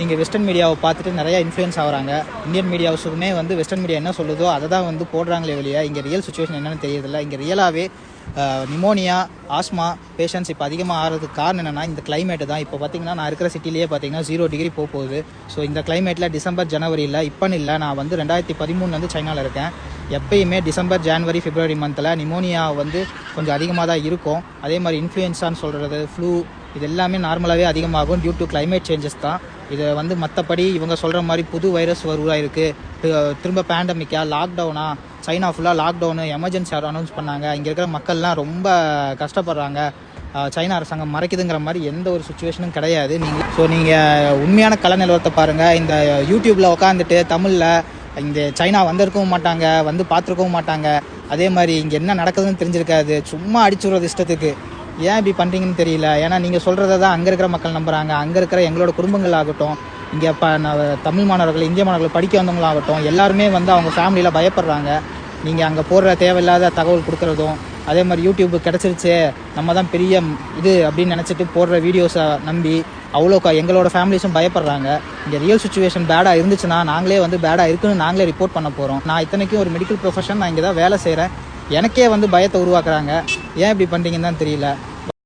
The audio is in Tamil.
நீங்கள் வெஸ்டர்ன் மீடியாவை பார்த்துட்டு நிறையா இன்ஃப்ளூயன்ஸ் ஆகிறாங்க. இந்தியன் மீடியாவுமே வந்து வெஸ்டர்ன் மீடியா என்ன சொல்லுதோ அதை தான் வந்து போடுறாங்களே வெளியே இங்கே ரியல் சுச்சுவேஷன் என்னென்னு தெரியறதில்ல. இங்கே ரியலாகவே நிமோனியா, ஆஸ்மா பேஷண்ட்ஸ் இப்போ அதிகமாக ஆகிறதுக்கு காரணம் என்னென்னா இந்த கிளைமேட்டு தான். இப்போ பார்த்தீங்கன்னா நான் இருக்கிற சிட்டிலேயே பார்த்தீங்கன்னா 0 டிகிரி போகுது. ஸோ இந்த கிளைமேட்டில் டிசம்பர் ஜனவரியில் இப்போன்னு இல்லை, நான் வந்து 2013 சைனாவில் இருக்கேன். எப்பயுமே டிசம்பர் ஜனவரி பிப்ரவரி மந்தில் நிமோனியா வந்து கொஞ்சம் அதிகமாக தான் இருக்கும். அதே மாதிரி இன்ஃப்ளூயன்ஸான்னு சொல்கிறது, ஃப்ளூ, இது எல்லாமே நார்மலாகவே அதிகமாகும் டியூ டு கிளைமேட் சேஞ்சஸ் தான். இதை வந்து மற்றபடி இவங்க சொல்கிற மாதிரி புது வைரஸ் வருவதாக இருக்குது, திரும்ப பேண்டமிக்கா, லாக்டவுனா, சைனா ஃபுல்லாக லாக்டவுனு, எமர்ஜென்சி அனௌன்ஸ் பண்ணாங்க. இங்கே இருக்கிற மக்கள்லாம் ரொம்ப கஷ்டப்படுறாங்க, சைனா அரசாங்கம் மறைக்குதுங்கிற மாதிரி எந்த ஒரு சுச்சுவேஷனும் கிடையாது. நீங்கள் உண்மையான கல நிலவரத்தை பாருங்கள். இந்த யூடியூப்பில் உட்காந்துட்டு தமிழில் இங்கே சைனா வந்திருக்கவும் மாட்டாங்க, வந்து பார்த்துருக்கவும் மாட்டாங்க. அதே மாதிரி இங்கே என்ன நடக்குதுன்னு தெரிஞ்சிருக்காது, சும்மா அடிச்சு விடுறது இஷ்டத்துக்கு. ஏன் இப்படி பண்ணுறீங்கன்னு தெரியல. ஏன்னா நீங்கள் சொல்கிறத தான் அங்கே இருக்கிற மக்கள் நம்புகிறாங்க. அங்கே இருக்கிற எங்களோட குடும்பங்கள் ஆகட்டும், இங்கே தமிழ் மாணவர்கள், இந்திய மாணவர்கள் படிக்க வந்தவங்களாகட்டும், எல்லாருமே வந்து அவங்க ஃபேமிலியில் பயப்படுறாங்க. நீங்கள் அங்கே போடுற தேவையில்லாத தகவல் கொடுக்குறதும், அதே மாதிரி யூடியூப் கிடச்சிருச்சு நம்ம தான் பெரிய இது அப்படின்னு நினச்சிட்டு போடுற வீடியோஸை நம்பி அவ்வளோ எங்களோட ஃபேமிலிஸும் பயப்படுறாங்க. இங்கே ரியல் சுச்சுவேஷன் பேடாக இருந்துச்சுன்னா நாங்களே வந்து பேடாக இருக்குன்னு நாங்களே ரிப்போர்ட் பண்ண போகிறோம். நான் இத்தனைக்கும் ஒரு மெடிக்கல் ப்ரொஃபஷன், நான் இங்கே தான் வேலை செய்கிறேன். எனக்கே வந்து பயத்தை உருவாக்குறாங்க. ஏன் இப்படி பண்ணுறீங்கன்னு தான் தெரியல.